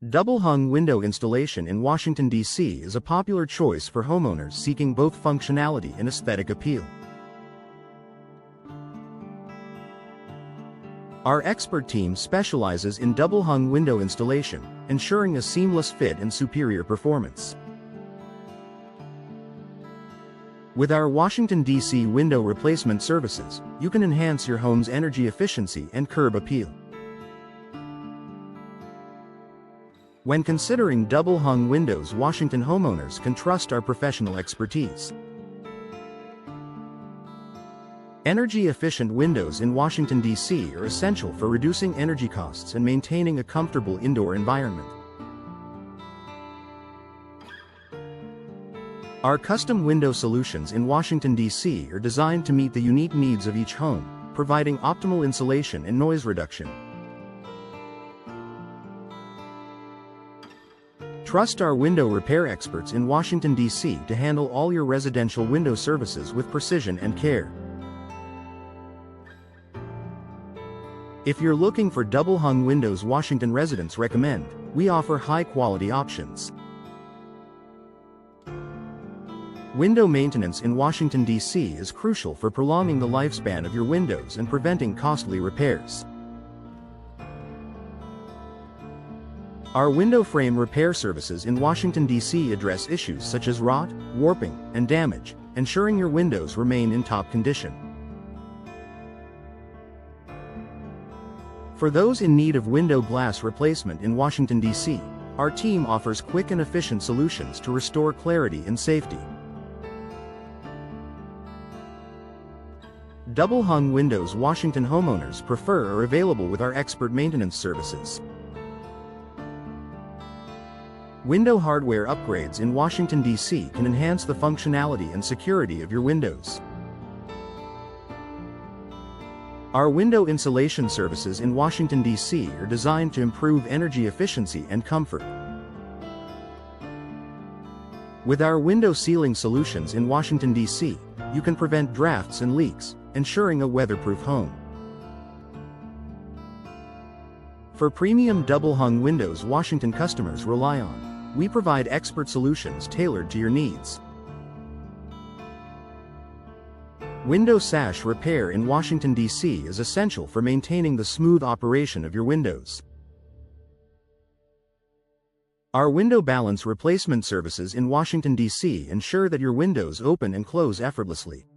Double-hung window installation in Washington, D.C. is a popular choice for homeowners seeking both functionality and aesthetic appeal. Our expert team specializes in double-hung window installation, ensuring a seamless fit and superior performance. With our Washington, D.C. window replacement services, you can enhance your home's energy efficiency and curb appeal. When considering double-hung windows, Washington homeowners can trust our professional expertise. Energy-efficient windows in Washington, D.C. are essential for reducing energy costs and maintaining a comfortable indoor environment. Our custom window solutions in Washington, D.C. are designed to meet the unique needs of each home, providing optimal insulation and noise reduction. Trust our window repair experts in Washington, D.C. to handle all your residential window services with precision and care. If you're looking for double-hung windows Washington residents recommend, we offer high-quality options. Window maintenance in Washington, D.C. is crucial for prolonging the lifespan of your windows and preventing costly repairs. Our window frame repair services in Washington, D.C. address issues such as rot, warping, and damage, ensuring your windows remain in top condition. For those in need of window glass replacement in Washington, D.C., our team offers quick and efficient solutions to restore clarity and safety. Double-hung windows Washington homeowners prefer are available with our expert maintenance services. Window hardware upgrades in Washington, D.C. can enhance the functionality and security of your windows. Our window insulation services in Washington, D.C. are designed to improve energy efficiency and comfort. With our window sealing solutions in Washington, D.C., you can prevent drafts and leaks, ensuring a weatherproof home. For premium double-hung windows Washington customers rely on, we provide expert solutions tailored to your needs. Window sash repair in Washington, D.C. is essential for maintaining the smooth operation of your windows. Our window balance replacement services in Washington, D.C. ensure that your windows open and close effortlessly.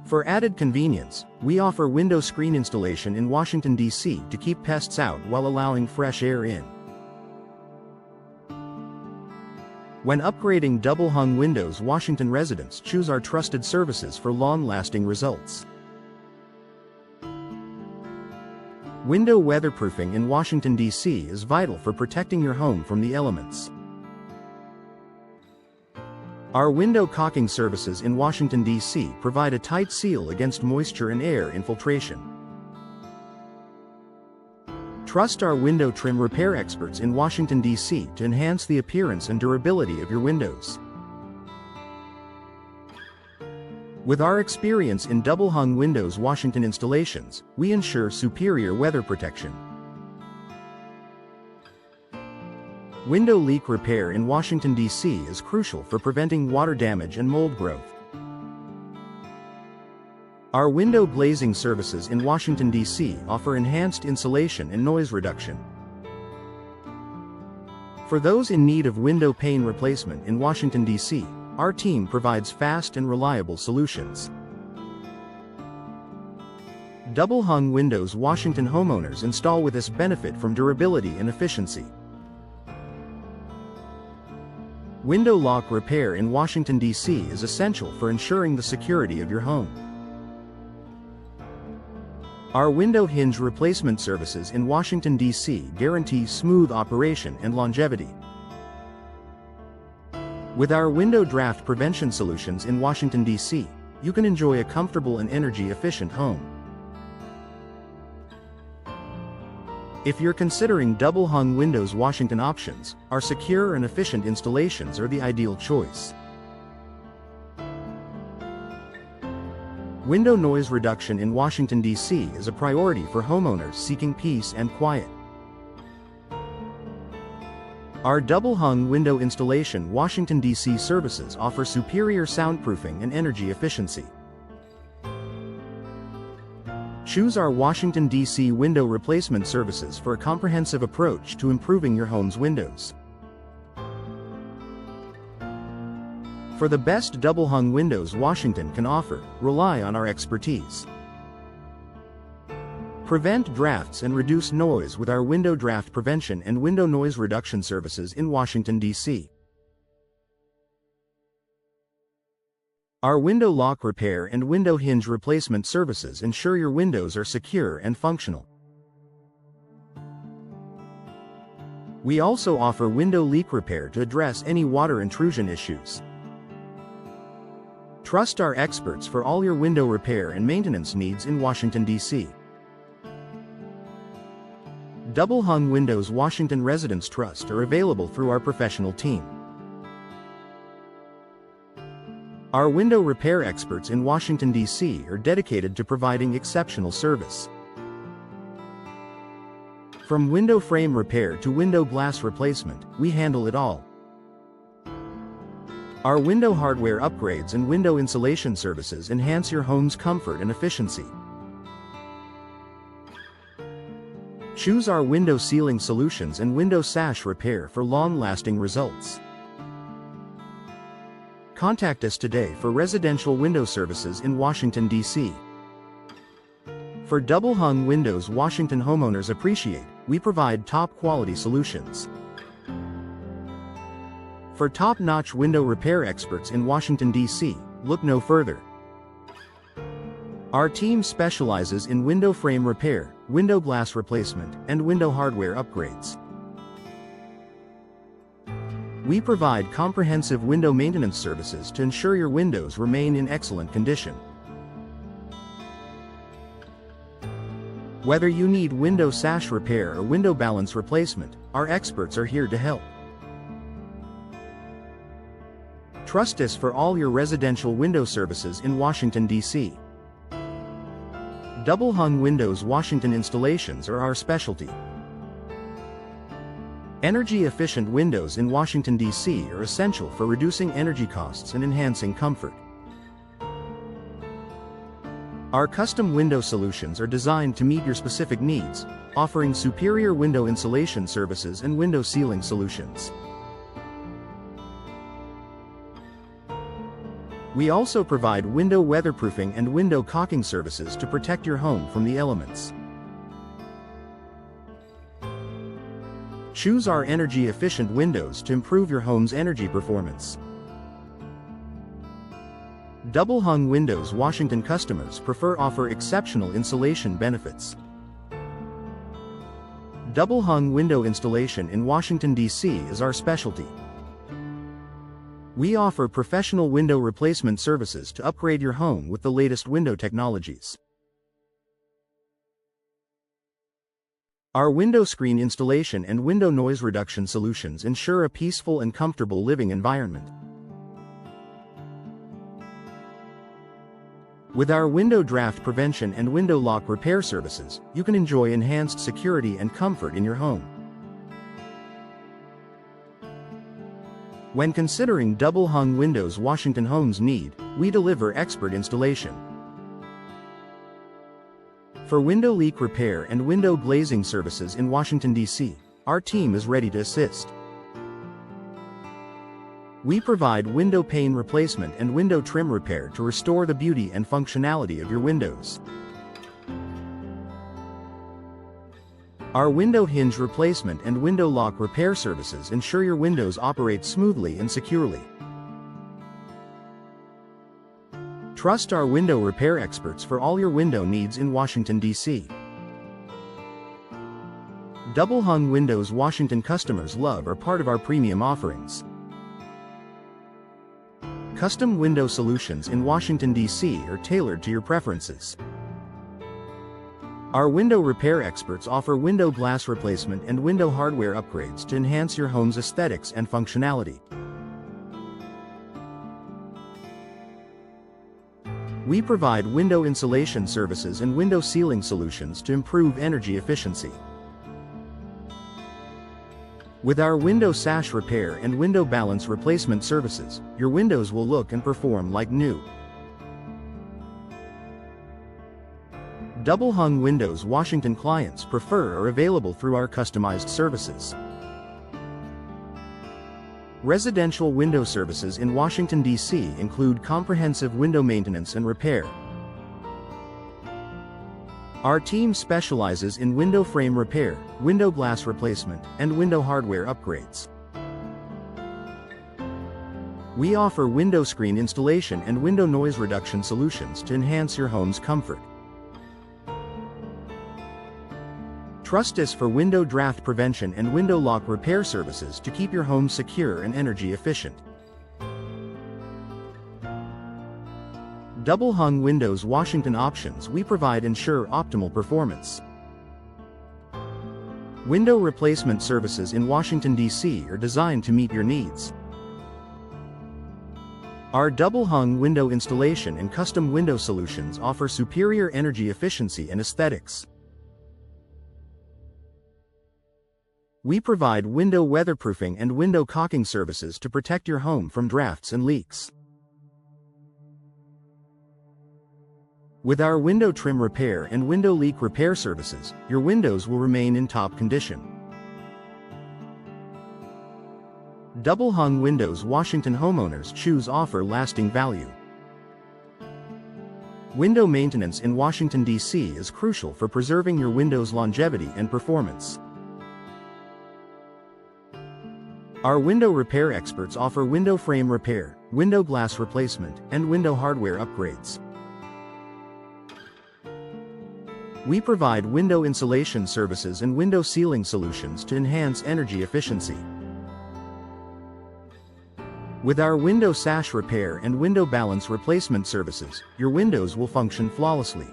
For added convenience, we offer window screen installation in Washington, D.C. to keep pests out while allowing fresh air in. When upgrading double-hung windows, Washington residents choose our trusted services for long-lasting results. Window weatherproofing in Washington, D.C. is vital for protecting your home from the elements. Our window caulking services in Washington, D.C. provide a tight seal against moisture and air infiltration. Trust our window trim repair experts in Washington, D.C. to enhance the appearance and durability of your windows. With our experience in double-hung windows Washington installations, we ensure superior weather protection. Window leak repair in Washington, D.C. is crucial for preventing water damage and mold growth. Our window glazing services in Washington, D.C. offer enhanced insulation and noise reduction. For those in need of window pane replacement in Washington, D.C., our team provides fast and reliable solutions. Double-hung windows Washington homeowners install with us benefit from durability and efficiency. Window lock repair in Washington, D.C. is essential for ensuring the security of your home. Our window hinge replacement services in Washington, D.C. guarantee smooth operation and longevity. With our window draft prevention solutions in Washington, D.C., you can enjoy a comfortable and energy-efficient home. If you're considering double-hung windows Washington options, our secure and efficient installations are the ideal choice. Window noise reduction in Washington, D.C. is a priority for homeowners seeking peace and quiet. Our double-hung window installation Washington, D.C. services offer superior soundproofing and energy efficiency. Choose our Washington, D.C. window replacement services for a comprehensive approach to improving your home's windows. For the best double-hung windows Washington can offer, rely on our expertise. Prevent drafts and reduce noise with our window draft prevention and window noise reduction services in Washington, D.C. Our window lock repair and window hinge replacement services ensure your windows are secure and functional. We also offer window leak repair to address any water intrusion issues. Trust our experts for all your window repair and maintenance needs in Washington, D.C. Double-hung windows Washington Residents Trust are available through our professional team. Our window repair experts in Washington, D.C. are dedicated to providing exceptional service. From window frame repair to window glass replacement, we handle it all. Our window hardware upgrades and window insulation services enhance your home's comfort and efficiency. Choose our window sealing solutions and window sash repair for long-lasting results. Contact us today for residential window services in Washington, D.C. For double-hung windows Washington homeowners appreciate, we provide top-quality solutions. For top-notch window repair experts in Washington, D.C., look no further. Our team specializes in window frame repair, window glass replacement, and window hardware upgrades. We provide comprehensive window maintenance services to ensure your windows remain in excellent condition. Whether you need window sash repair or window balance replacement, our experts are here to help. Trust us for all your residential window services in Washington, D.C. Double-hung windows Washington installations are our specialty. Energy-efficient windows in Washington, D.C. are essential for reducing energy costs and enhancing comfort. Our custom window solutions are designed to meet your specific needs, offering superior window insulation services and window sealing solutions. We also provide window weatherproofing and window caulking services to protect your home from the elements. Choose our energy-efficient windows to improve your home's energy performance. Double-hung windows Washington customers offer exceptional insulation benefits. Double-hung window installation in Washington, D.C. is our specialty. We offer professional window replacement services to upgrade your home with the latest window technologies. Our window screen installation and window noise reduction solutions ensure a peaceful and comfortable living environment. With our window draft prevention and window lock repair services, you can enjoy enhanced security and comfort in your home. When considering double-hung windows Washington homes need, we deliver expert installation. For window leak repair and window glazing services in Washington, D.C., our team is ready to assist. We provide window pane replacement and window trim repair to restore the beauty and functionality of your windows. Our window hinge replacement and window lock repair services ensure your windows operate smoothly and securely. Trust our window repair experts for all your window needs in Washington, D.C. Double-hung windows Washington customers love are part of our premium offerings. Custom window solutions in Washington, D.C. are tailored to your preferences. Our window repair experts offer window glass replacement and window hardware upgrades to enhance your home's aesthetics and functionality. We provide window insulation services and window sealing solutions to improve energy efficiency. With our window sash repair and window balance replacement services, your windows will look and perform like new. Double-hung windows Washington clients prefer are available through our customized services. Residential window services in Washington, D.C. include comprehensive window maintenance and repair. Our team specializes in window frame repair, window glass replacement, and window hardware upgrades. We offer window screen installation and window noise reduction solutions to enhance your home's comfort. Trust us for window draft prevention and window lock repair services to keep your home secure and energy efficient. Double-hung windows Washington options we provide ensure optimal performance. Window replacement services in Washington, D.C. are designed to meet your needs. Our double-hung window installation and custom window solutions offer superior energy efficiency and aesthetics. We provide window weatherproofing and window caulking services to protect your home from drafts and leaks. With our window trim repair and window leak repair services, your windows will remain in top condition. Double-hung windows Washington homeowners choose offer lasting value. Window maintenance in Washington, D.C. is crucial for preserving your window's longevity and performance. Our window repair experts offer window frame repair, window glass replacement, and window hardware upgrades. We provide window insulation services and window sealing solutions to enhance energy efficiency. With our window sash repair and window balance replacement services, your windows will function flawlessly.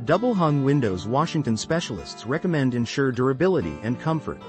Double-hung windows Washington specialists recommend ensure durability and comfort.